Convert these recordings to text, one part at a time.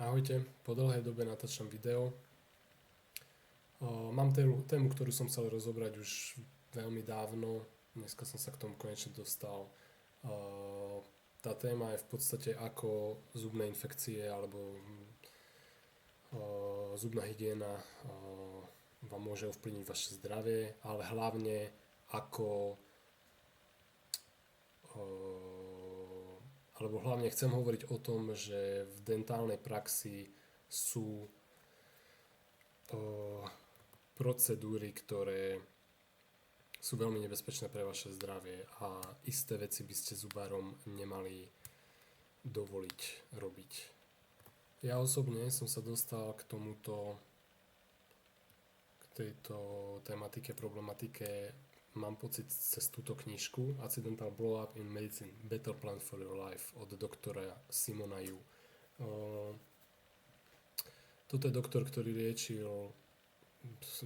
Ahojte, po dlhej dobe natáčam video. Mám tému, ktorú som chcel rozobrať už veľmi dávno. Dneska som sa k tomu konečne dostal. Tá téma je v podstate ako zubné infekcie alebo zubná hygiena vám môže ovplyvniť vaše zdravie, ale hlavne ako alebo hlavne chcem hovoriť o tom, že v dentálnej praxi sú procedúry, ktoré sú veľmi nebezpečné pre vaše zdravie a isté veci by ste zubárom nemali dovoliť robiť. Ja osobne som sa dostal k tejto tematike, problematike, mám pocit cez túto knižku Accidental Blow-up in Medicine Better Plan for Your Life od doktora Simona Yu. Toto je doktor, ktorý liečil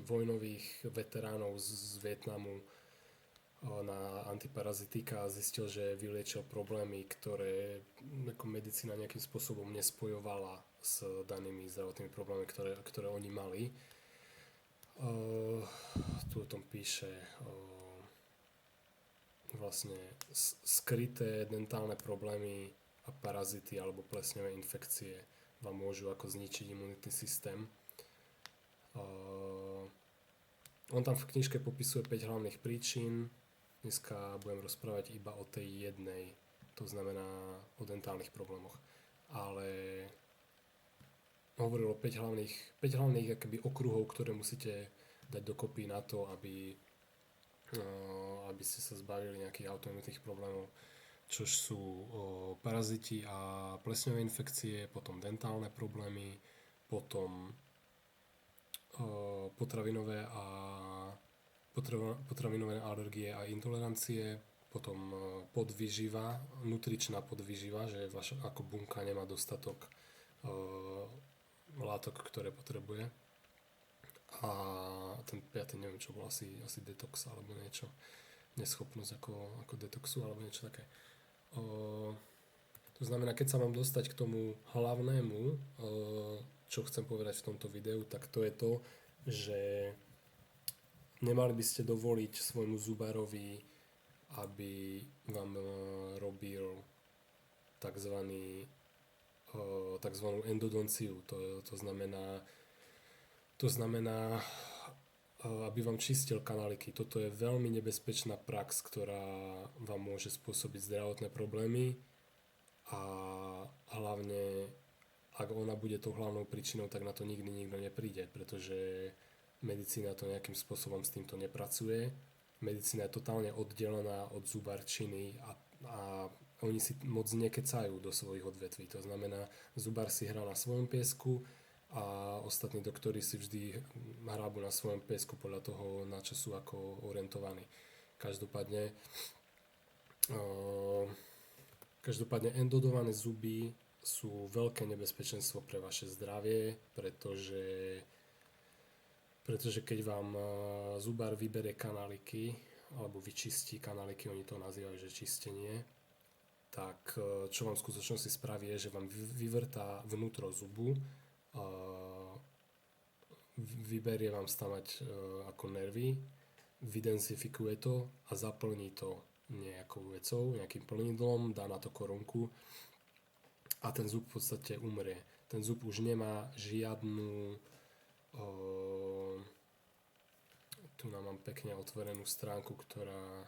vojnových veteránov z Vietnamu na antiparazitika a zistil, že vyliečil problémy, ktoré ako medicína nejakým spôsobom nespojovala s danými zdravotnými problémami, ktoré oni mali. Tu o tom píše vlastne skryté dentálne problémy a parazity alebo plesňové infekcie vám môžu ako zničiť imunitný systém. On tam v knižke popisuje 5 hlavných príčin. Dneska budem rozprávať iba o tej jednej, to znamená o dentálnych problémoch. Ale hovoril o 5 hlavných akoby okruhov, ktoré musíte dať dokopy na to, aby ste sa zbavili nejakých autoimunitných problémov, čož sú paraziti a plesňové infekcie, potom dentálne problémy, potom potravinové alergie a intolerancie, potom podvýživa, nutričná podvýživa, že vaša ako bunka nemá dostatok látok, ktoré potrebuje. A ten piatý, neviem čo bol, asi detox alebo niečo, neschopnosť ako detoxu alebo niečo také. To znamená, keď sa mám dostať k tomu hlavnému, čo chcem povedať v tomto videu, tak to je to, že nemali by ste dovoliť svojmu zubárovi, aby vám robil takzvanú endodonciu. To znamená, aby vám čistil kanáliky. Toto je veľmi nebezpečná prax, ktorá vám môže spôsobiť zdravotné problémy a hlavne, ak ona bude tou hlavnou príčinou, tak na to nikdy nikto nepríde, pretože medicína to nejakým spôsobom s týmto nepracuje. Medicína je totálne oddelená od zubárčiny a oni si moc nekecajú do svojich odvetví. To znamená, zubár si hrá na svojom piesku a ostatní doktori si vždy hrábu na svojom piesku podľa toho, na čo sú ako orientovaní. Každopádne endodované zuby sú veľké nebezpečenstvo pre vaše zdravie, pretože keď vám zubár vyberie kanáliky alebo vyčistí kanáliky, oni to nazývajú, že čistenie, tak čo vám v skutočnosti spraví je, že vám vyvrtá vnútro zubu, vyberie vám stavať ako nervy, vydensifikuje to a zaplní to nejakou vecou, nejakým plnidlom, dá na to korunku a ten zub v podstate umrie. Ten zub už nemá žiadnu tu mám pekne otvorenú stránku, ktorá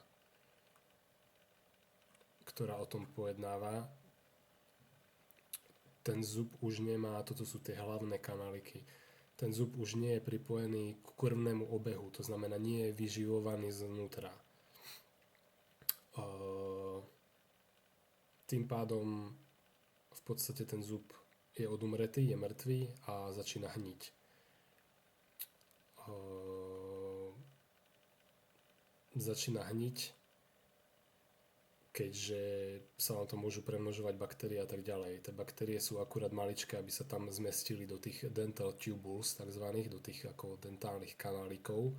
o tom pojednáva. Ten zub už nemá, toto sú tie hlavné kanáliky, ten zub už nie je pripojený k krvnému obehu, to znamená nie je vyživovaný znútra. Tým pádom v podstate ten zub je odumretý, je mŕtvý a začína hniť. Keďže sa vám to môžu premnožovať baktérie a tak ďalej. Tie baktérie sú akurát maličké, aby sa tam zmestili do tých dental tubules, takzvaných, do tých ako dentálnych kanálikov,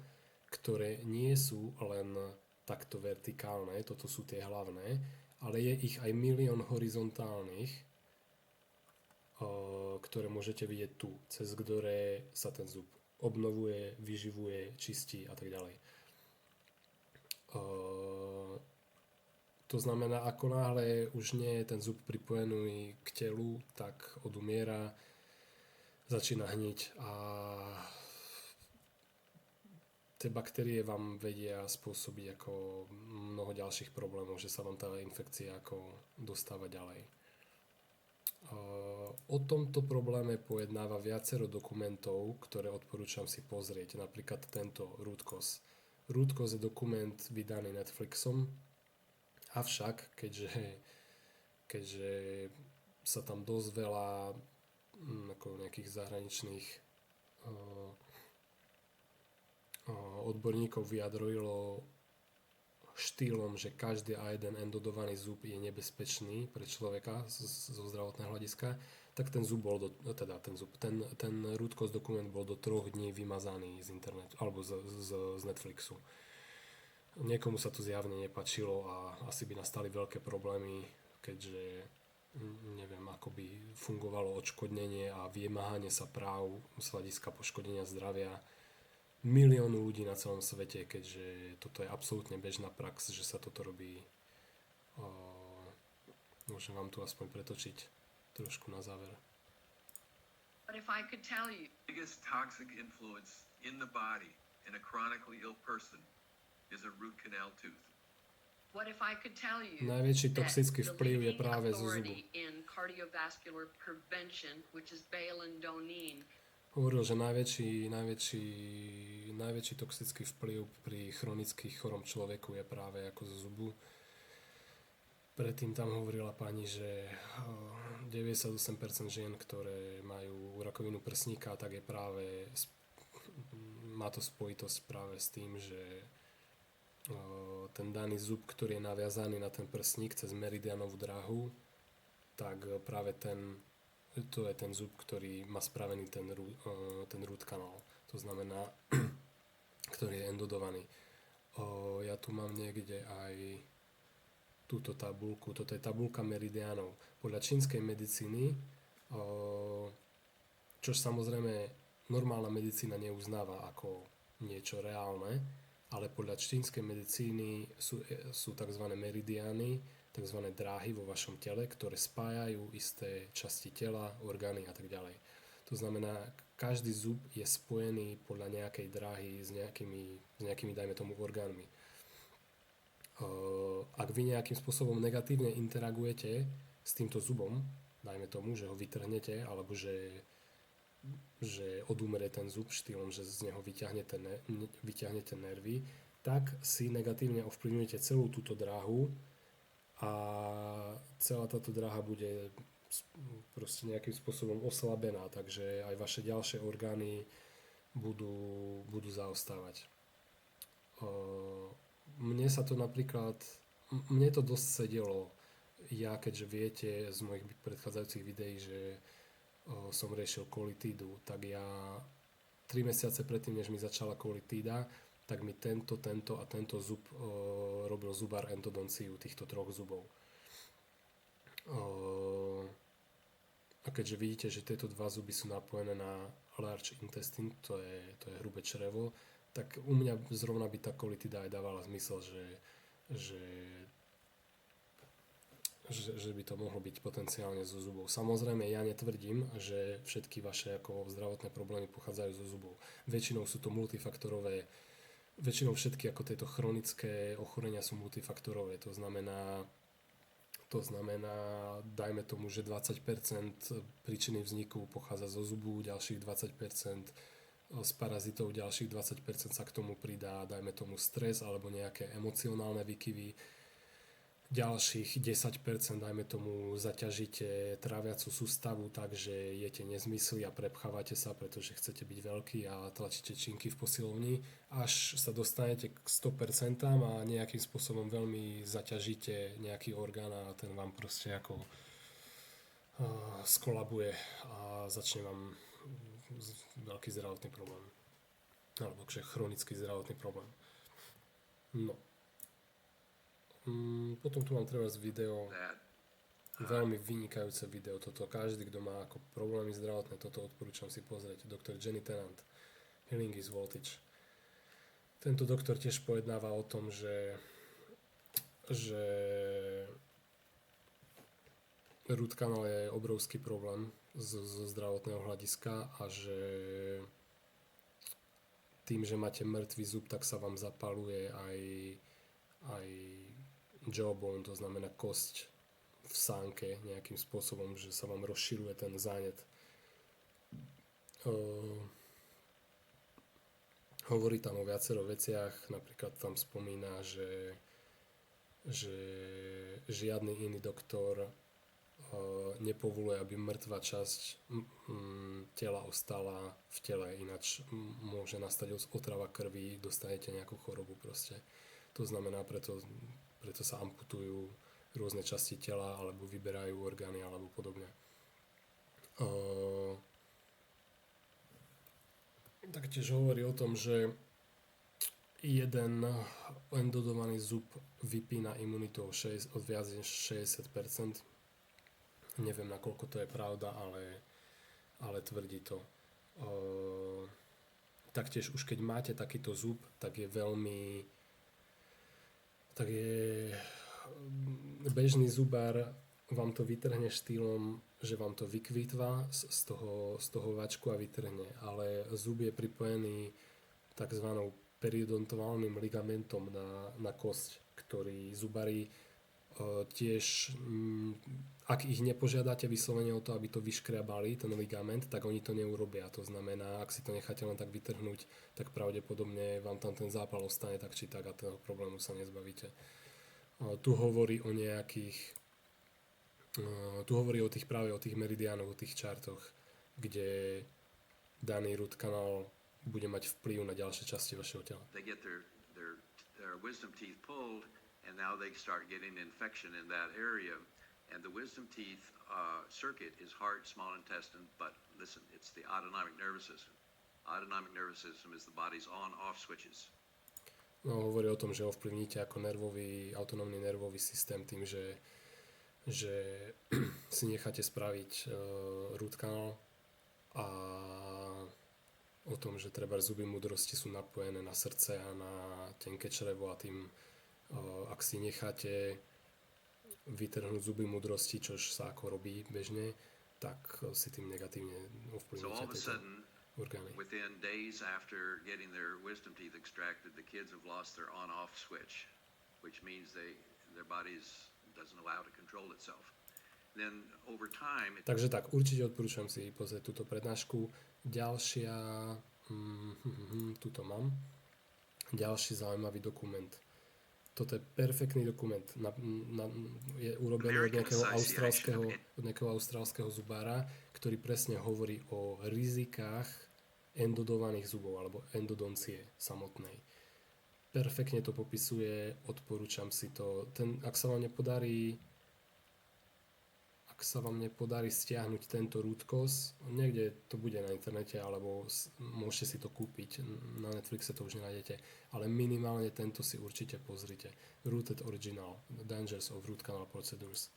ktoré nie sú len takto vertikálne, toto sú tie hlavné, ale je ich aj milión horizontálnych, ktoré môžete vidieť tu, cez ktoré sa ten zub obnovuje, vyživuje, čistí a tak ďalej. To znamená, ako náhle už nie je ten zub pripojený k telu, tak odumiera, začína hniť a tie baktérie vám vedia spôsobiť ako mnoho ďalších problémov, že sa vám tá infekcia ako dostáva ďalej. O tomto probléme pojednáva viacero dokumentov, ktoré odporúčam si pozrieť, napríklad tento Root Cause. Root Cause je dokument vydaný Netflixom, avšak keďže sa tam dosť veľa ako nejakých zahraničných odborníkov vyjadrilo štýlom, že každý a jeden endodovaný zub je nebezpečný pre človeka zo zdravotného hľadiska, tak ten zub bol ten Root Cause dokument bol do 3 dní vymazaný z internetu alebo z Netflixu. Niekomu sa to zjavne nepačilo a asi by nastali veľké problémy, keďže neviem, ako by fungovalo odškodnenie a vymáhanie sa práv z hľadiska poškodenia zdravia miliónu ľudí na celom svete, keďže toto je absolútne bežná prax, že sa toto robí. Môžem vám tu aspoň pretočiť trošku na záver. But if I could tell you, biggest toxic influence in the body in a chronically ill person is a root canal tooth. what if I could tell you Najväčší that toxický the vplyv je leading práve zo zubu. authority in cardiovascular prevention, which is Balin Donin, Hovoril, že najväčší toxický vplyv pri chronických chorom človeku je práve ako zo zubu. Predtým tam hovorila pani, že 98% žien, ktoré majú rakovinu prsníka, tak je práve, má to spojitosť práve s tým, že ten daný zub, ktorý je naviazaný na ten prsník cez meridianovú dráhu, tak práve to je ten zub, ktorý má spravený ten root canal. To znamená, ktorý je endodovaný. Ja tu mám niekde aj túto tabuľku. Toto je tabuľka meridiánov. Podľa čínskej medicíny, čo samozrejme normálna medicína neuznáva ako niečo reálne, ale podľa čínskej medicíny sú tzv. Meridiány, tzv. Dráhy vo vašom tele, ktoré spájajú isté časti tela, orgány a tak ďalej. To znamená, každý zub je spojený podľa nejakej dráhy s nejakými, dajme tomu, orgánmi. Ak vy nejakým spôsobom negatívne interagujete s týmto zubom, dajme tomu, že ho vytrhnete, alebo že odumre ten zub štýlom, že z neho vyťahnete nervy, tak si negatívne ovplyvňujete celú túto dráhu a celá táto dráha bude proste nejakým spôsobom oslabená, takže aj vaše ďalšie orgány budú zaostávať. Mne to dosť sedelo. Ja, keďže viete z mojich predchádzajúcich videí, že som riešil kolitídu, tak ja 3 mesiace predtým, než mi začala kolitída, tak mi tento a tento zub robil zubár endodonciu týchto 3 zubov. A keďže vidíte, že tieto 2 zuby sú napojené na large intestine, to je hrubé črevo, tak u mňa zrovna by tá kolitída aj dávala zmysel, že by to mohlo byť potenciálne zo zubov. Samozrejme, ja netvrdím, že všetky vaše ako zdravotné problémy pochádzajú zo zubov. Väčšinou sú to multifaktorové, väčšinou všetky ako tieto chronické ochorenia sú multifaktorové. To znamená, dajme tomu, že 20% príčiny vzniku pochádza zo zubu, ďalších 20% z parazitov, ďalších 20% sa k tomu pridá, dajme tomu stres alebo nejaké emocionálne výkyvy. Ďalších 10%, dajme tomu, zaťažíte tráviacu sústavu, takže jete nezmysly a prepchávate sa, pretože chcete byť veľký a tlačíte činky v posilovni, až sa dostanete k 100% a nejakým spôsobom veľmi zaťažíte nejaký orgán a ten vám proste ako skolabuje a začne vám veľký zdravotný problém. Alebo chronický zdravotný problém. No. Potom tu mám treba video. Veľmi vynikajúce video toto. Každý, kto má ako problémy zdravotné, toto odporúčam si pozrieť. Doktor Jenny Tennant, Healing is Voltage. Tento doktor tiež pojednáva o tom, že root canal je obrovský problém zo zdravotného hľadiska a že tým, že máte mŕtvý zub, tak sa vám zapaluje aj jawbone, to znamená kosť v sánke nejakým spôsobom, že sa vám rozširuje ten zánet. Hovorí tam o viacero veciach, napríklad tam spomína, že žiadny iný doktor nepovoluje, aby mŕtva časť tela ostala v tele, ináč môže nastať otrava krvi, dostanete nejakú chorobu proste. To znamená, preto sa amputujú rôzne časti tela, alebo vyberajú orgány, alebo podobne. Taktiež hovorí o tom, že jeden endodovaný zub vypína imunitu od viac než 60%. Neviem, nakoľko to je pravda, ale tvrdí to. Taktiež už keď máte takýto zub, tak je bežný zubár vám to vytrhne štýlom, že vám to vykvitva z toho vačku a vytrhne, ale zub je pripojený takzvanou periodontoválnym ligamentom na kosť, ktorý zubári tiež, ak ich nepožiadate vyslovene o to, aby to vyškriabali, ten ligament, tak oni to neurobia. To znamená, ak si to necháte len tak vytrhnúť, tak pravdepodobne vám tam ten zápal ostane tak či tak a toho problému sa nezbavíte. Tu hovorí o tých meridiánoch, o tých čartoch, kde daný root canal bude mať vplyv na ďalšie časti vašeho tela. They get their wisdom teeth pulled, and now they start getting infection in that area. And the wisdom teeth circuit is heart, small intestine, but listen, it's the autonomic nervous system. Autonomic nervous system is the body's on-off switches. No, hovorí o tom, že ovplyvníte ako autonómny nervový systém tým, že si necháte spraviť root canal a o tom, že treba zuby múdrosti sú napojené na srdce a na tenké črevo a tým, ak si necháte vytrhnúť zuby múdrosti, čož sa ako robí bežne, tak si tým negatívne ovplyvníte tieto orgány. Within days after getting their wisdom teeth extracted, the kids have lost their on-off switch, which means their bodies doesn't allow to control itself. Then over time... Takže tak, určite odporúčam si pozrieť túto prednášku. Ďalšia, tuto mám, ďalší zaujímavý dokument. Toto je perfektný dokument. Je urobený od nejakého austrálskeho zubára, ktorý presne hovorí o rizikách endodovaných zubov alebo endodoncie samotnej. Perfektne to popisuje, odporúčam si to. Ak sa vám nepodarí stiahnuť tento root cause, niekde to bude na internete, alebo môžete si to kúpiť, na Netflixe to už nenájdete, ale minimálne tento si určite pozrite. Rooted Original, The Dangers of Root Canal Procedures.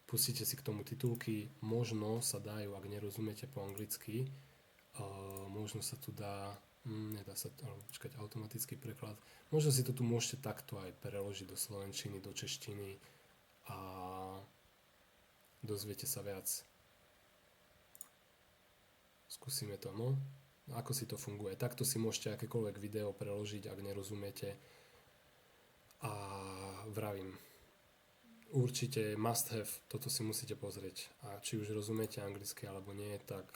Pustite si k tomu titulky, možno sa dajú, ak nerozumiete po anglicky, možno sa tu dá, nedá sa, počkať, automatický preklad. Možno si to tu môžete takto aj preložiť do slovenčiny, do češtiny a dozviete sa viac. Skúsime to, no. Ako si to funguje. Takto si môžete akékoľvek video preložiť, ak nerozumiete. A vravím, určite must have, toto si musíte pozrieť. A či už rozumiete anglicky alebo nie, tak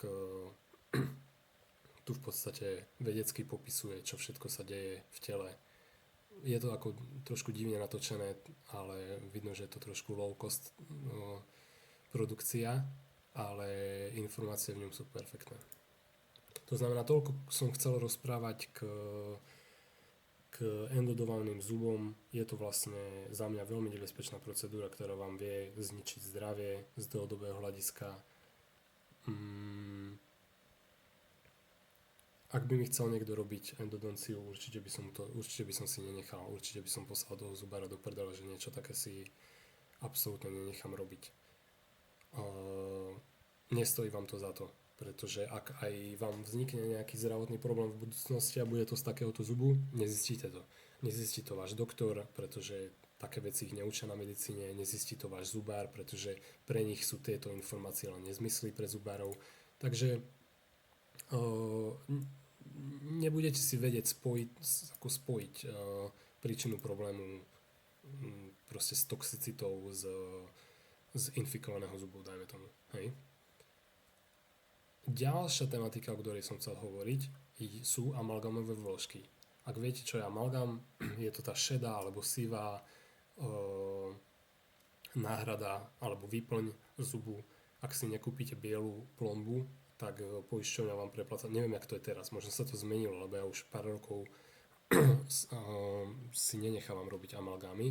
tu v podstate vedecky popisuje, čo všetko sa deje v tele. Je to ako trošku divne natočené, ale vidno, že je to trošku low cost produkcia, ale informácie v ňom sú perfektné. To znamená, toľko som chcel rozprávať k endodovaným zubom. Je to vlastne za mňa veľmi nebezpečná procedúra, ktorá vám vie zničiť zdravie z dlhodobého hľadiska. Ak by mi chcel niekto robiť endodonciu, určite by som si nenechal, určite by som poslal toho zubára do prdele, že niečo také si absolútne nenechám robiť. nestojí vám to za to. Pretože ak aj vám vznikne nejaký zdravotný problém v budúcnosti a bude to z takéhoto zubu, nezistíte to. Nezistí to váš doktor, pretože také veci ich neučia na medicíne, nezistí to váš zubár, pretože pre nich sú tieto informácie len nezmysly pre zubárov. Takže nebudete si vedieť spojiť príčinu problému proste s toxicitou z infikovaného zubu, dajme tomu. Hej. Ďalšia tematika, o ktorej som chcel hovoriť, sú amalgamové vložky. Ak viete, čo je amalgam, je to tá šedá alebo sivá náhrada alebo výplň zubu. Ak si nekúpite bielu plombu, tak poisťovňa vám prepláca. Neviem, jak to je teraz, možno sa to zmenilo, lebo ja už pár rokov si nenechávam robiť amalgámy.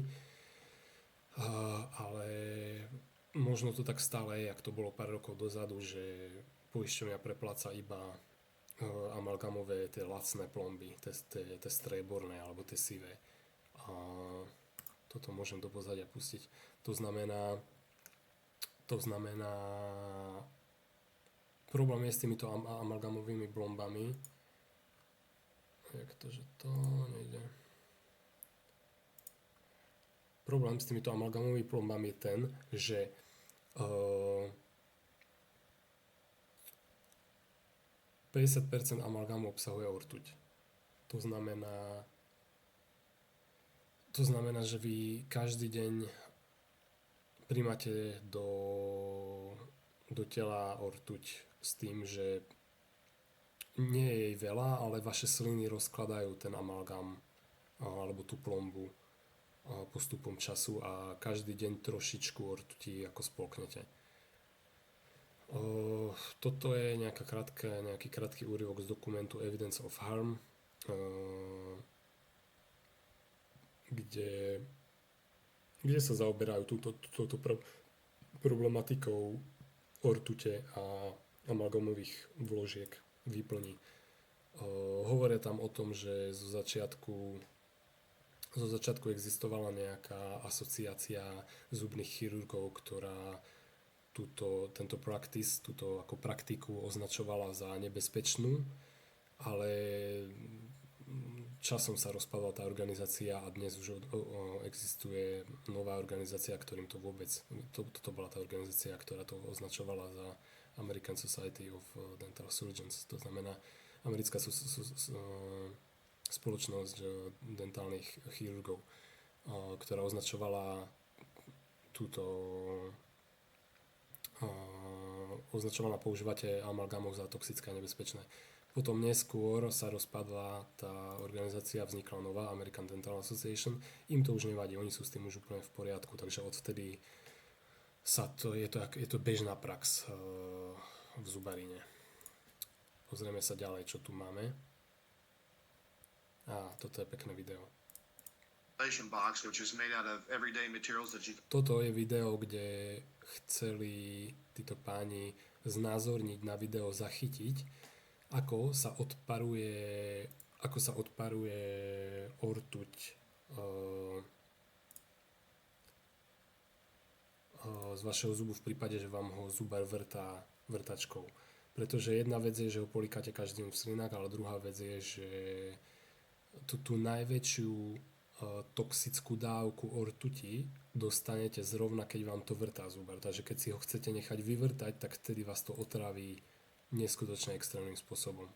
Ale možno to tak stále je, jak to bolo pár rokov dozadu, že poisťovňa prepláca iba amalgamové tie lacné plomby, tie strieborné alebo tie sivé. A toto môžem do pozadia pustiť. To znamená problém je s týmito amalgamovými plombami. Jak to, že to nejde. Problém s týmito amalgamovými plombami je ten, že 50% amalgámu obsahuje ortuť. To znamená, že vy každý deň prijímate do tela ortuť s tým, že nie je jej veľa, ale vaše sliny rozkladajú ten amalgám alebo tú plombu postupom času a každý deň trošičku ortuti ako spolknete. Toto je nejaký krátky úryvok z dokumentu Evidence of Harm, kde sa zaoberajú túto problematikou ortute a amalgamových vložiek výplní. Hovoria tam o tom, že zo začiatku existovala nejaká asociácia zubných chirurgov, ktorá tento practice, túto ako praktiku označovala za nebezpečnú, ale časom sa rozpadla tá organizácia a dnes už existuje nová organizácia, ktorým to vôbec, toto bola tá organizácia, ktorá to označovala za American Society of Dental Surgeons, to znamená americká spoločnosť dentálnych chirurgov, ktorá označovala používanie amalgámov za toxické a nebezpečné. Potom neskôr sa rozpadla tá organizácia, vznikla nová American Dental Association. Im to už nevadí, oni sú s tým už úplne v poriadku, takže odvtedy je to bežná prax v zubarine. Pozrieme sa ďalej, čo tu máme. Toto je pekné video. Box, which is made out of everyday materials that you... Toto je video, kde chceli títo páni znázorniť na video, zachytiť, ako sa odparuje ortuť z vašeho zubu v prípade, že vám ho zubar vrtá vrtačkou. Pretože jedna vec je, že ho polikáte každý deň v slinách, ale druhá vec je, že tú najväčšiu toxickú dávku ortuti dostanete zrovna, keď vám to vrtá zubar. Takže keď si ho chcete nechať vyvrtať, tak vtedy vás to otraví neskutočne extrémnym spôsobom.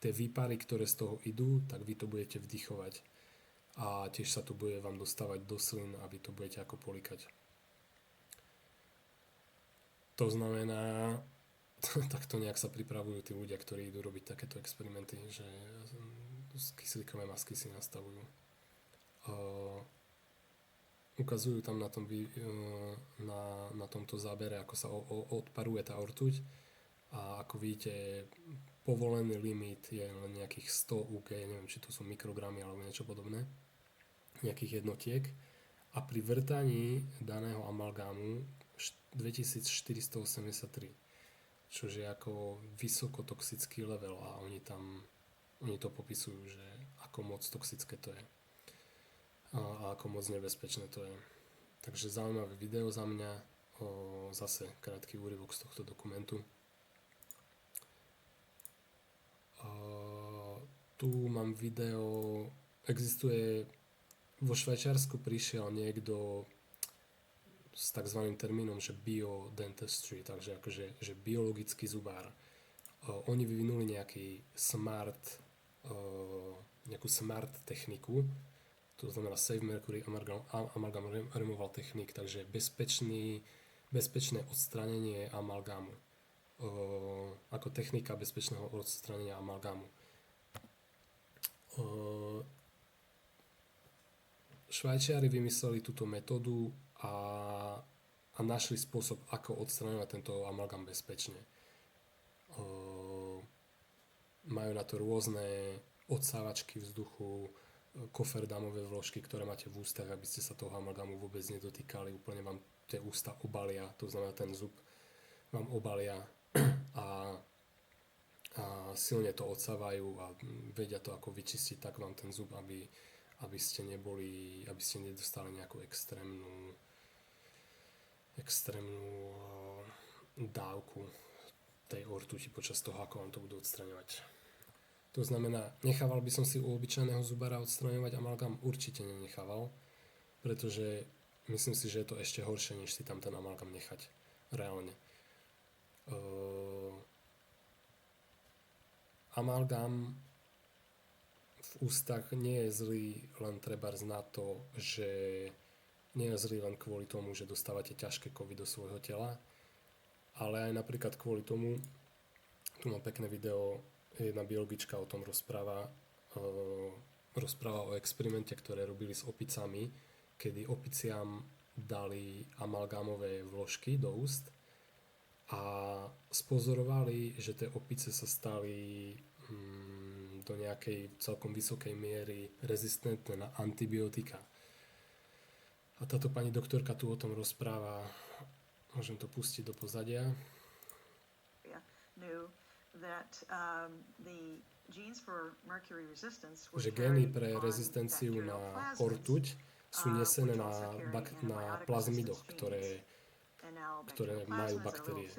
Tie výpary, ktoré z toho idú, tak vy to budete vdychovať a tiež sa to bude vám dostávať do slin a vy to budete ako polikať. To znamená, takto nejak sa pripravujú tí ľudia, ktorí idú robiť takéto experimenty, že kyslíkové masky si nastavujú. Ukazujú tam na tomto zábere, ako sa odparuje tá ortuť a ako vidíte, povolený limit je len nejakých 100 UK, neviem, či to sú mikrogramy alebo niečo podobné, nejakých jednotiek a pri vrtaní daného amalgámu 2483, čo je ako vysokotoxický level a oni to popisujú, že ako moc toxické to je a ako moc nebezpečné to je. Takže zaujímavé video za mňa. zase krátky úryvok z tohto dokumentu. Tu mám video, existuje, vo Švajčiarsku prišiel niekto s takzvaným termínom, že biodentistry, takže akože že biologický zubár. Oni vyvinuli nejakú smart techniku, to znamená Safe Mercury Amalgam Removal Technique, takže bezpečné odstránenie amalgámu. Ako technika bezpečného odstránenia amalgámu. Švajčiari vymysleli túto metódu a našli spôsob, ako odstraňovať tento amalgám bezpečne. Majú na to rôzne odsávačky vzduchu, koferdámové vložky, ktoré máte v ústach, aby ste sa toho amalgámu vôbec nedotýkali, úplne vám tie ústa obalia, to znamená ten zub vám obalia a silne to odsávajú a vedia to ako vyčistiť tak vám ten zub, aby ste nedostali nejakú extrémnu dávku tej ortuti počas toho, ako vám to budú odstraňovať. To znamená, nechával by som si u obyčajného zubára odstraňovať amalgám? Určite nenechával, pretože myslím si, že je to ešte horšie, než si tam ten amalgám nechať. Reálne. Amalgám v ústach nie je zlý len trebárs na to, že nie je zlý len kvôli tomu, že dostávate ťažké kovy do svojho tela, ale aj napríklad kvôli tomu, tu mám pekné video, jedna biologička o tom rozpráva o experimente, ktoré robili s opicami, kedy opiciam dali amalgámové vložky do úst a spozorovali, že tie opice sa stali do nejakej celkom vysokej miery rezistentné na antibiotika. A táto pani doktorka tu o tom rozpráva, môžem to pustiť do pozadia. Že gény pre rezistenciu na ortuť sú nesené na plazmidoch, ktoré majú baktérie.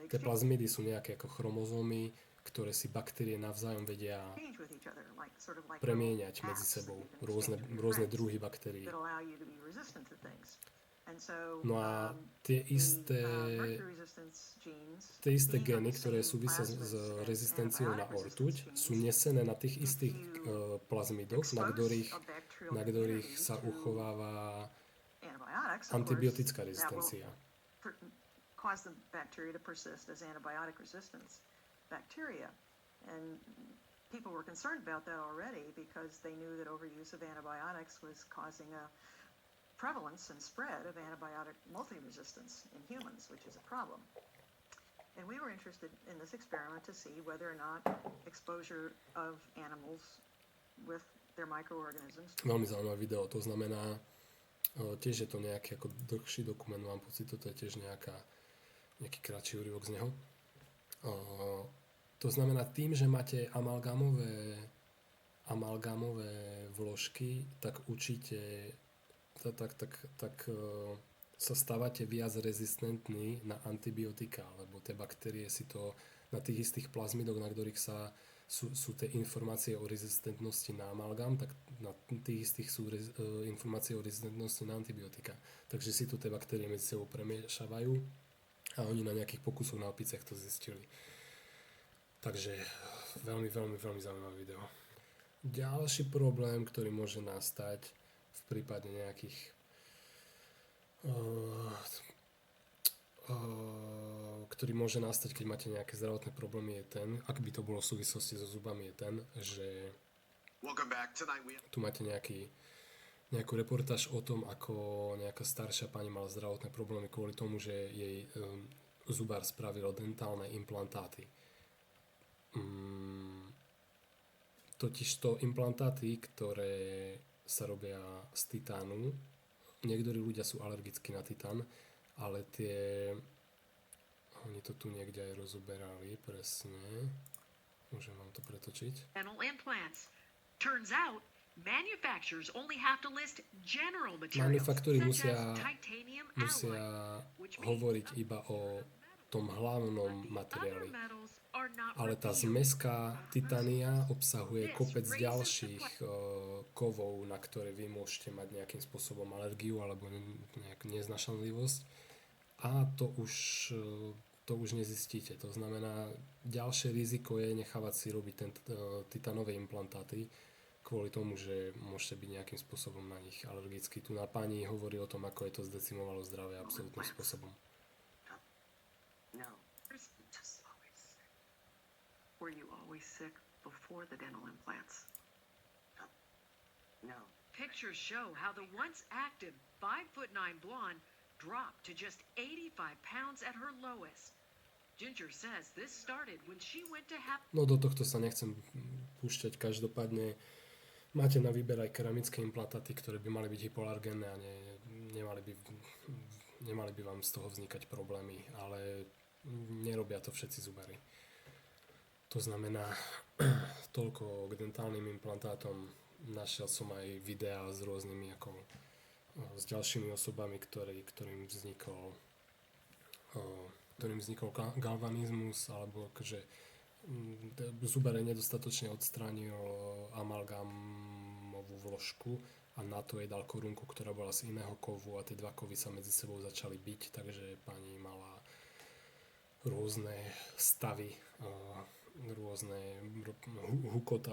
Tie plazmidy sú nejaké ako chromozómy, ktoré si baktérie navzájom vedia premieňať medzi sebou. Rôzne druhy baktérií. No a tie isté gény, ktoré súvisia s rezistenciou na ortuť, sú nesené na tých istých plazmidoch, na ktorých sa uchováva antibiotická rezistencia. And people were concerned about that already because they knew that overuse of antibiotics was causing a prevalence and spread of antibiotic multi-resistance in humans, which is a problem. And we were interested in this experiment to see whether or not exposure of animals with their microorganisms. Veľmi zaujímavé video, to znamená, tiež je to nejaký ako dlhší dokument, mám pocit, toto je tiež nejaký kratší úryvok z neho. To znamená, tým, že máte amalgámové vložky, tak určite sa stávate viac rezistentní na antibiotika, lebo tie baktérie si to na tých istých plazmidoch, na ktorých sú tie informácie o rezistentnosti na amalgám, tak na tých istých sú informácie o rezistentnosti na antibiotika. Takže si tu tie baktérie medzi sebou premiešavajú a oni na nejakých pokusoch na opiciach to zistili. Takže veľmi, veľmi, veľmi zaujímavé video. Ďalší problém, ktorý môže nastať v prípade nejakých ktorý môže nastať, keď máte nejaké zdravotné problémy, je ten, ak by to bolo v súvislosti so zubami, je ten, že tu máte nejakú reportáž o tom, ako nejaká staršia pani mala zdravotné problémy kvôli tomu, že jej zubár spravil dentálne implantáty. Totižto implantáty, ktoré sa robia z titánu, niektorí ľudia sú alergickí na titán, ale oni to tu niekde aj rozoberali, presne. Môžem vám to pretočiť. Dental implants. Turns out Manufacturers only have to list general materials, Manufaktúry such musia, as titanium musia alloy, which means hovoriť iba o tom hlavnom the other materiáli. metals are not Ale tá revealed. zmeska titánia obsahuje kopec ďalších kovov, na ktoré vy môžete mať nejakým spôsobom alergiu alebo nejakú neznášanlivosť. A to už nezistíte. To znamená, ďalšie riziko je nechávať si robiť titánové implantáty kvôli tomu, že môžete byť nejakým spôsobom na nich alergický. Tu na pani hovorí o tom, ako je to zdecimovalo zdravie absolútnym spôsobom. No. Just always sick. Were you always sick before the dental implants? No. Pictures show how the once active 5'9" blonde dropped to just 85 pounds at her lowest. Ginger says this started when she went to have... No do tohto sa nechcem púšťať, každopádne máte na výber aj keramické implantáty, ktoré by mali byť hypoalergénne a nemali by vám z toho vznikať problémy, ale nerobia to všetci zubári. To znamená, toľko k dentálnym implantátom. Našiel som aj videá s rôznymi s ďalšími osobami, ktorým vznikol galvanizmus, alebo že zubar nedostatočne odstránil amalgámovú vložku a na to jej dal korunku, ktorá bola z iného kovu a tie dva kovy sa medzi sebou začali byť, takže pani mala rôzne stavy, rôzne hukot,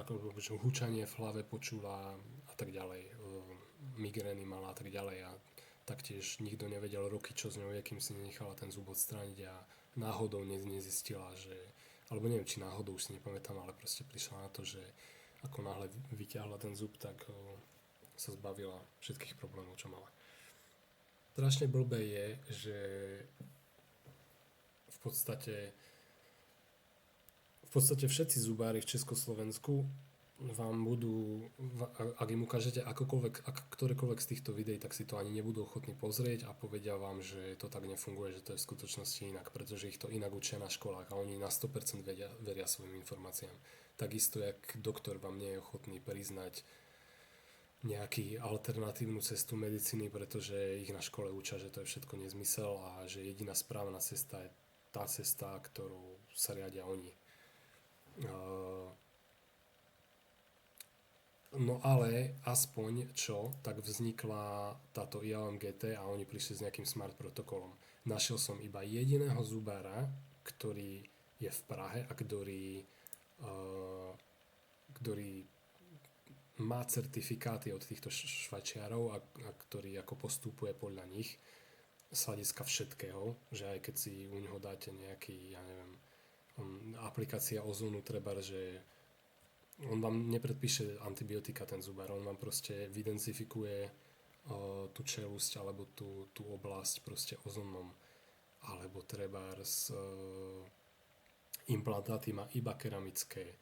hučanie v hlave počula a tak ďalej, migrény mala a tak ďalej a taktiež nikto nevedel roky, čo z ňou je, kým si nenechala ten zub odstrániť a náhodou nezistila, že, alebo neviem, či náhodou, už si nepamätám, ale proste prišla na to, že ako náhle vyťahla ten zub, tak sa zbavila všetkých problémov, čo mala. Strašne blbé je, že v podstate všetci zubári v Československu vám budú, ak im ukážete ktorékoľvek z týchto videí, tak si to ani nebudú ochotní pozrieť a povedia vám, že to tak nefunguje, že to je v skutočnosti inak, pretože ich to inak učia na školách a oni na 100% veria svojim informáciám. Takisto, jak doktor vám nie je ochotný priznať nejakú alternatívnu cestu medicíny, pretože ich na škole učia, že to je všetko nezmysel a že jediná správna cesta je tá cesta, ktorou sa riadia oni. No ale aspoň čo, tak vznikla táto IAMGT a oni prišli s nejakým smart protokolom. Našiel som iba jediného zubára, ktorý je v Prahe a ktorý má certifikáty od týchto Švajčiarov a ktorý ako postupuje podľa nich z hľadiska všetkého, že aj keď si u neho dáte nejaký, ja neviem, aplikácia ozónu, treba, že on vám nepredpíše antibiotika, ten zubár, on vám proste vydensifikuje tú čelusť alebo tú oblasť proste ozónom. Alebo trebárs implantáty má iba keramické.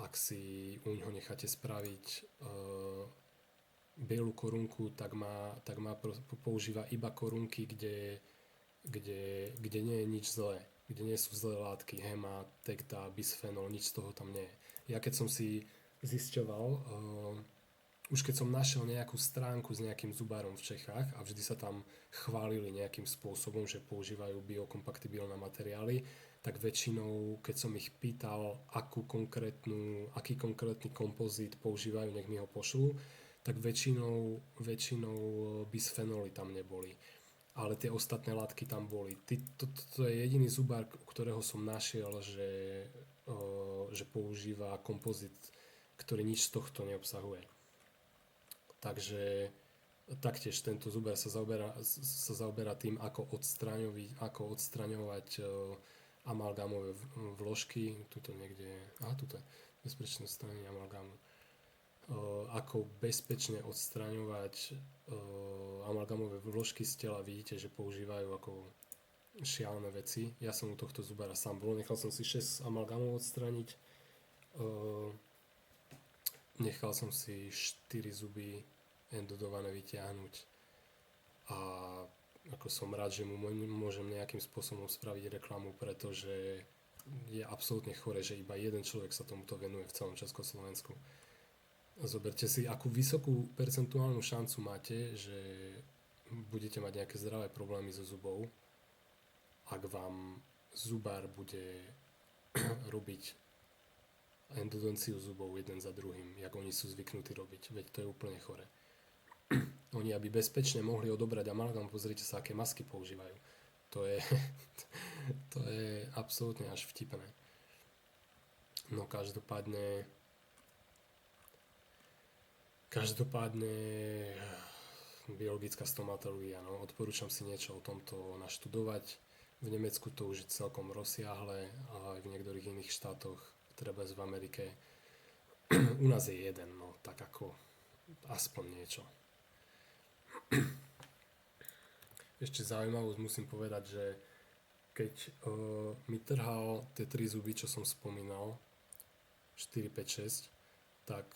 Ak si u ňoho necháte spraviť bielu korunku, tak používa iba korunky, kde nie je nič zlé. Kde nie sú zlé látky, hema, tekta, bisfenol, nič z toho tam nie je. Ja keď som si zisťoval, už keď som našiel nejakú stránku s nejakým zubárom v Čechách a vždy sa tam chválili nejakým spôsobom, že používajú biokompatibilné materiály, tak väčšinou, keď som ich pýtal, aký konkrétny kompozit používajú, nech mi ho pošlú, tak väčšinou bisfenoly tam neboli. Ale tie ostatné látky tam boli. To je jediný zubár, ktorého som našiel, že používa kompozit, ktorý nič z tohto neobsahuje. Takže taktiež tento zubár sa zaoberá tým, ako odstraňovať amalgámové vložky. Tuto niekde, tuto je bezpečné odstránenie amalgámu. Ako bezpečne odstraňovať amalgámové vložky z tela. Vidíte, že používajú ako šialené veci. Ja som u tohto zubára sám bol, nechal som si 6 amalgámov odstrániť, nechal som si 4 zuby endodované vytiahnuť a ako som rád, že mu môžem nejakým spôsobom spraviť reklamu, pretože je absolútne chore, že iba jeden človek sa tomuto venuje v celom Československu. Zoberte si, akú vysokú percentuálnu šancu máte, že budete mať nejaké zdravé problémy so zubou, ak vám zubár bude robiť endodonciu zubov jeden za druhým, jak oni sú zvyknutí robiť. Veď to je úplne chore. Oni, aby bezpečne mohli odobrať amalgám, pozrite sa, aké masky používajú. To je, to je absolútne až vtipné. No každopádne biologická stomatológia, no, odporúčam si niečo o tomto naštudovať. V Nemecku to už je celkom rozsiahle, ale aj v niektorých iných štátoch, treba v Amerike. U nás je jeden, no, tak ako aspoň niečo. Ešte zaujímavosť musím povedať, že keď mi trhal tie 3 zuby, čo som spomínal, 4, 5, 6, tak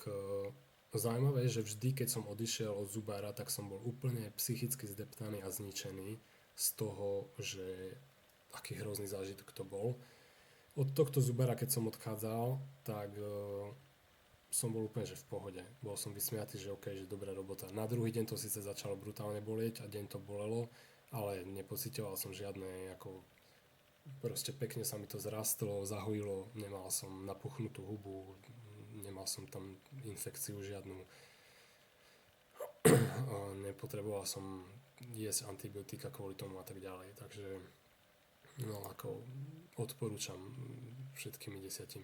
zaujímavé je, že vždy, keď som odišiel od zubára, tak som bol úplne psychicky zdeptaný a zničený z toho, že aký hrozný zážitok to bol. Od tohto zubára, keď som odchádzal, tak som bol úplne že v pohode. Bol som vysmiatý, že OK, že dobrá robota. Na druhý deň to síce začalo brutálne bolieť a deň to bolelo, ale nepocitoval som žiadne, ako proste pekne sa mi to zrastlo, zahojilo, nemal som napuchnutú hubu, nemal som tam infekciu žiadnu, nepotreboval som jesť antibiotika kvôli tomu a tak ďalej, takže no ako odporúčam všetkými 10.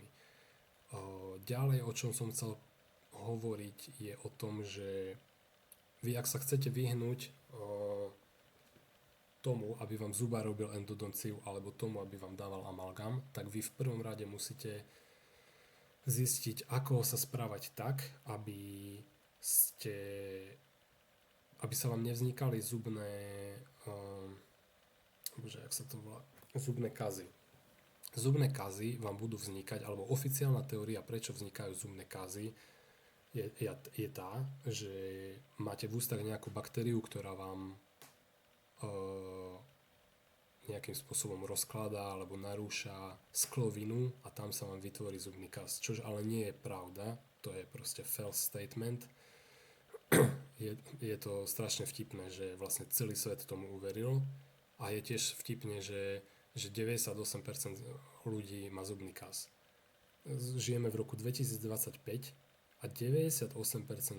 Ďalej, o čom som chcel hovoriť, je o tom, že vy, ak sa chcete vyhnúť tomu, aby vám zubár robil endodonciu, alebo tomu, aby vám dával amalgám, tak vy v prvom rade musíte zistiť, ako sa správať tak, aby sa vám nevznikali zubné kazy. Zubné kazy vám budú vznikať, alebo oficiálna teória, prečo vznikajú zubné kazy, je tá, že máte v ústach nejakú baktériu, ktorá vám nejakým spôsobom rozkladá alebo narúša sklovinu a tam sa vám vytvorí zubný kaz. Čož ale nie je pravda, to je proste false statement. Je to strašne vtipné, že vlastne celý svet tomu uveril a je tiež vtipné, že 98% ľudí má zubný kaz. Žijeme v roku 2025 a 98%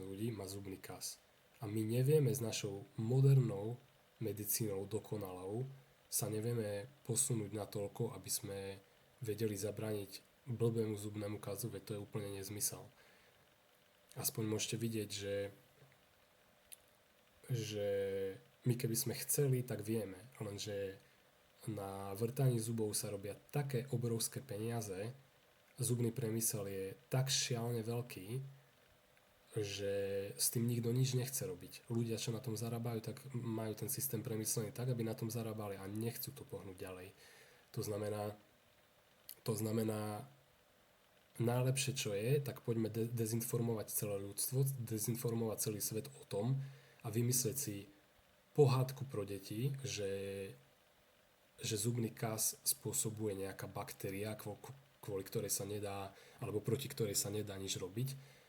ľudí má zubný kaz. A my nevieme s našou modernou medicínou dokonalou sa nevieme posunúť natoľko, aby sme vedeli zabrániť blbému zubnému kazu, veď to je úplne nezmysel. Aspoň môžete vidieť, že my keby sme chceli, tak vieme, lenže na vrtaní zubov sa robia také obrovské peniaze, zubný priemysel je tak šialene veľký, že s tým nikto nič nechce robiť. Ľudia, čo na tom zarábajú, tak majú ten systém premyslený tak, aby na tom zarábali a nechcú to pohnúť ďalej. To znamená najlepšie, čo je, tak poďme dezinformovať celé ľudstvo, dezinformovať celý svet o tom a vymyslieť si pohádku pro deti, že zubný kaz spôsobuje nejaká baktéria, kvôli ktorej sa nedá, alebo proti ktorej sa nedá nič robiť.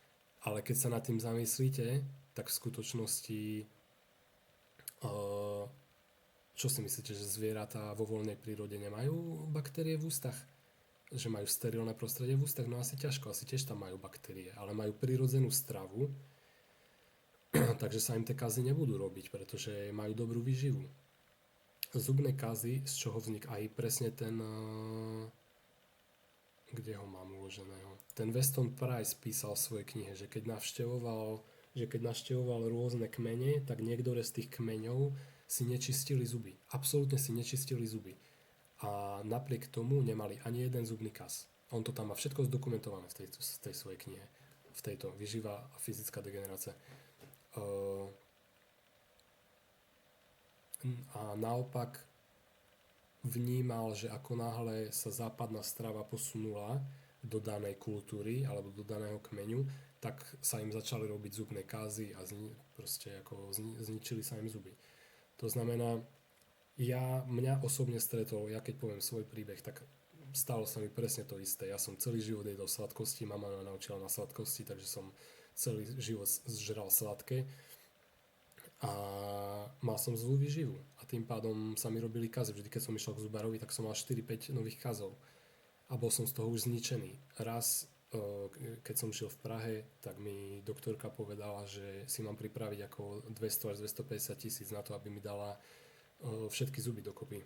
Ale keď sa nad tým zamyslíte, tak v skutočnosti čo si myslíte, že zvieratá vo voľnej prírode nemajú baktérie v ústach? Že majú sterilné prostredie v ústach? No asi ťažko, asi tiež tam majú baktérie, ale majú prirodzenú stravu, takže sa im tie kazy nebudú robiť, pretože majú dobrú výživu. Zubné kazy, z čoho vznik aj presne ten kde ho mám uloženého. Ten Weston Price písal v svojej knihe, že keď navštevoval rôzne kmene, tak niektoré z tých kmeňov si nečistili zuby. Absolútne si nečistili zuby. A napriek tomu nemali ani jeden zubný kaz. On to tam má všetko zdokumentované v tej svojej knihe. V tejto Výživa a fyzická degenerácia. A naopak vnímal, že ako náhle sa západná strava posunula do danej kultúry alebo do daného kmeňu, tak sa im začali robiť zubné kázy a zničili sa im zuby. To znamená, mňa osobne stretol, ja keď poviem svoj príbeh, tak stalo sa mi presne to isté. Ja som celý život jedol sladkosti, mama ma naučila na sladkosti, takže som celý život zžral sladké a mal som zlú výživu a tým pádom sa mi robili kazy. Vždy, keď som išiel k zubárovi, tak som mal 4-5 nových kazov a bol som z toho už zničený. Raz, keď som žil v Prahe, tak mi doktorka povedala, že si mám pripraviť ako 200 až 250 tisíc na to, aby mi dala všetky zuby dokopy.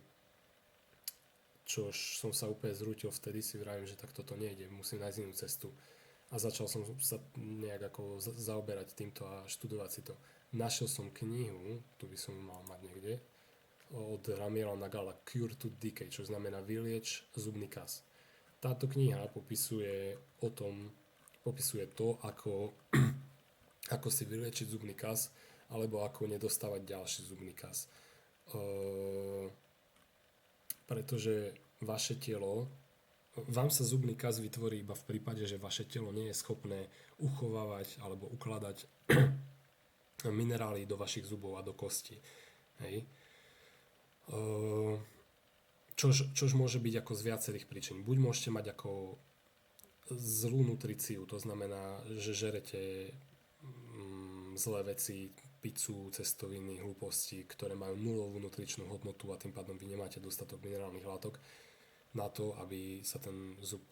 Čož som sa úplne zrútil, vtedy si vravím, že tak toto nejde, musím nájsť inú cestu. A začal som sa nejak ako zaoberať týmto a študovať si to. Našiel som knihu, tu by som ju mal mať niekde, od Ramiela Nagala Cure to Decay, čo znamená vylieč zubný kas. Táto kniha popisuje to, ako si vyliečiť zubný kas, alebo ako nedostávať ďalší zubný kas. Pretože vaše telo, vám sa zubný kas vytvorí iba v prípade, že vaše telo nie je schopné uchovávať alebo ukladať minerály do vašich zubov a do kosti. Hej. Čož môže byť ako z viacerých príčin. Buď môžete mať ako zlú nutriciu, to znamená, že žerete zlé veci, pizzu, cestoviny, hlúposti, ktoré majú nulovú nutričnú hodnotu a tým pádom vy nemáte dostatok minerálnych látok na to, aby sa ten zub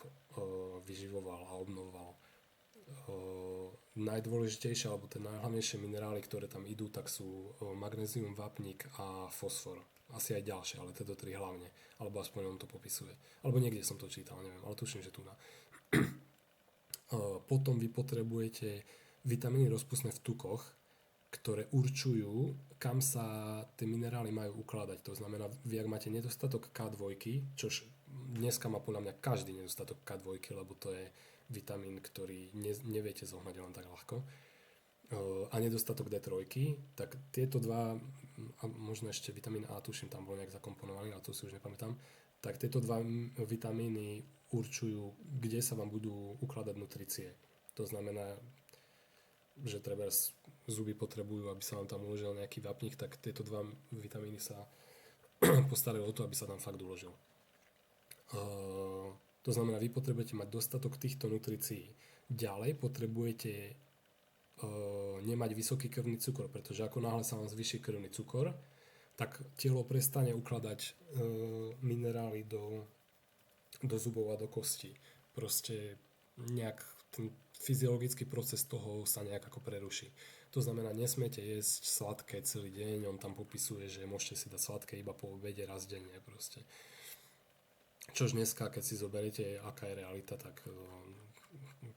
vyživoval a obnovoval. Najdôležitejšie alebo tie najhlavnejšie minerály, ktoré tam idú, tak sú magnézium, vápnik a fosfor. Asi aj ďalšie, ale tieto tri hlavne. Alebo aspoň on to popisuje. Alebo niekde som to čítal, neviem, ale tuším, že tu na. Potom vy potrebujete vitamíny rozpustné v tukoch, ktoré určujú, kam sa tie minerály majú ukladať. To znamená, vy ak máte nedostatok K2, čož dneska má podľa mňa každý nedostatok K2, lebo to je vitamín, ktorý neviete zohnať len tak ľahko, a nedostatok D3, tak tieto dva, a možno ešte vitamín A, tuším, tam bol nejak zakomponovaný, ale to si už nepamätám, tak tieto dva vitamíny určujú, kde sa vám budú ukladať nutrície. To znamená, že treba zuby potrebujú, aby sa vám tam uložil nejaký vápnik, tak tieto dva vitamíny sa postarajú o to, aby sa tam fakt uložil. To znamená, vy potrebujete mať dostatok týchto nutrícií. Ďalej potrebujete nemať vysoký krvný cukor, pretože ako náhle sa vám zvýši krvný cukor, tak telo prestane ukladať minerály do zubov a do kosti. Proste nejak ten fyziologický proces toho sa nejak ako preruší. To znamená, nesmiete jesť sladké celý deň, on tam popisuje, že môžete si dať sladké iba po obede raz denne proste. Čož dneska, keď si zoberiete, aká je realita, tak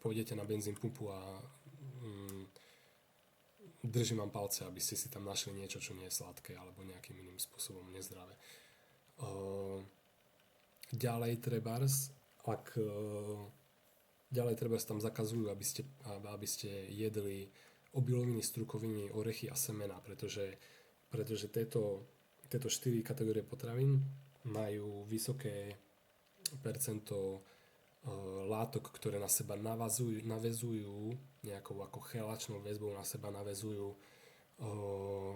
pôjdete na benzín pumpu a držím vám palce, aby ste si tam našli niečo, čo nie je sladké alebo nejakým iným spôsobom nezdravé. Ďalej trebárs tam zakazujú, aby ste jedli obiloviny, strukoviny, orechy a semena, pretože tieto 4 kategórie potravín majú vysoké percento látok, ktoré na seba naväzujú nejakou ako chelačnou väzbou na seba naväzujú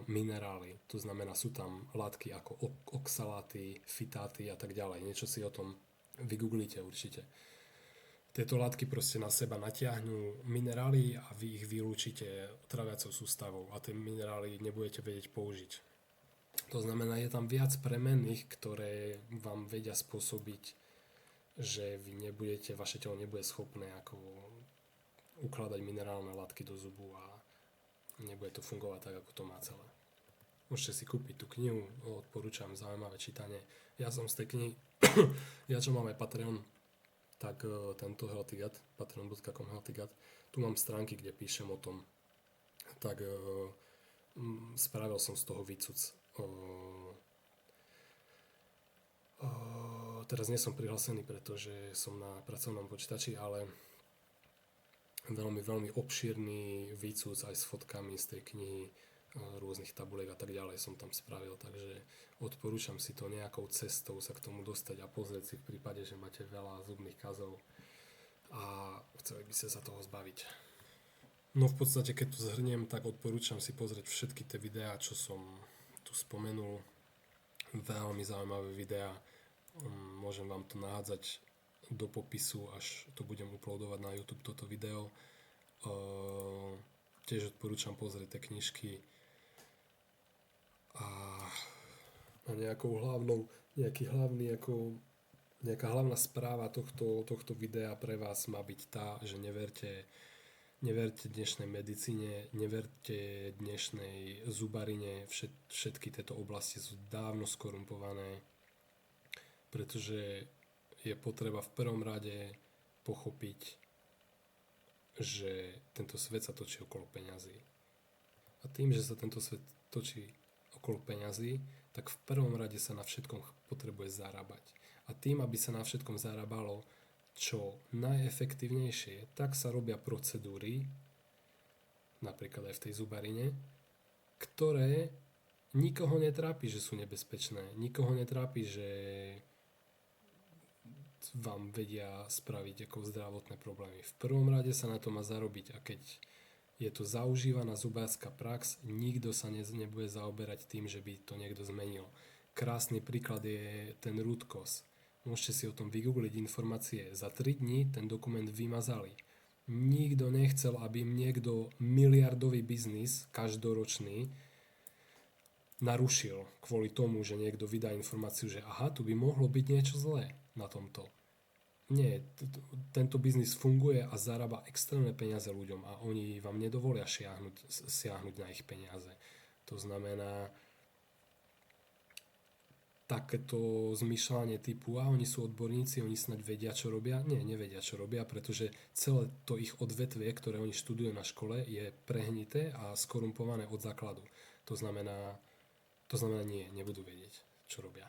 minerály. To znamená, sú tam látky ako oxaláty, fitáty a tak ďalej. Niečo si o tom vygooglite určite. Tieto látky proste na seba natiahnu minerály a vy ich vylúčite traviacou sústavou a tie minerály nebudete vedieť použiť. To znamená, je tam viac premenných, ktoré vám vedia spôsobiť, že vaše telo nebude schopné ako ukladať minerálne látky do zubu a nebude to fungovať tak, ako to má celé. Môžete si kúpiť tú knihu, odporúčam, zaujímavé čítanie. Ja som z tej knihy, ja čo mám aj Patreon, tak tento Healthy Gut, patreon.com Healthy Gut, tu mám stránky, kde píšem o tom, tak spravil som z toho výcuc. Teraz nie som prihlásený, pretože som na pracovnom počítači, ale veľmi, veľmi obšírny výcuc aj s fotkami z tej knihy, rôznych tabuliek a tak ďalej som tam spravil, takže odporúčam si to nejakou cestou sa k tomu dostať a pozrieť si v prípade, že máte veľa zubných kazov a chceli by ste sa toho zbaviť. No v podstate, keď to zhrniem, tak odporúčam si pozrieť všetky tie videá, čo som tu spomenul. Veľmi zaujímavé videá. Môžem vám to nahádzať do popisu, až to budem uploadovať na YouTube toto video. Tiež odporúčam pozrieť tie knižky a nejaká hlavná správa tohto videa pre vás má byť tá, že neverte dnešnej medicíne, neverte dnešnej zubarine, všetky tieto oblasti sú dávno skorumpované, pretože je potreba v prvom rade pochopiť, že tento svet sa točí okolo peňazí. A tým, že sa tento svet točí okolo peňazí, tak v prvom rade sa na všetkom potrebuje zarábať. A tým, aby sa na všetkom zarábalo čo najefektívnejšie, tak sa robia procedúry, napríklad aj v tej zubarine, ktoré nikoho netrápi, že sú nebezpečné. Nikoho netrápi, že vám vedia spraviť ako zdravotné problémy. V prvom rade sa na to má zarobiť a keď je to zaužívaná zubárska prax, nikto sa nebude zaoberať tým, že by to niekto zmenil. Krásny príklad je ten root cause. Môžete si o tom vygoogliť informácie. Za 3 dní ten dokument vymazali. Nikto nechcel, aby im niekto miliardový biznis každoročný narušil kvôli tomu, že niekto vydá informáciu, že aha, tu by mohlo byť niečo zlé na tomto. Nie, tento biznis funguje a zarába extrémne peniaze ľuďom a oni vám nedovolia siahnuť na ich peniaze. To znamená, takéto zmýšľanie typu, a oni sú odborníci, oni snáď vedia, čo robia. Nie, nevedia, čo robia, pretože celé to ich odvetvie, ktoré oni študujú na škole, je prehnité a skorumpované od základu. To znamená nie, nebudú vedieť, čo robia.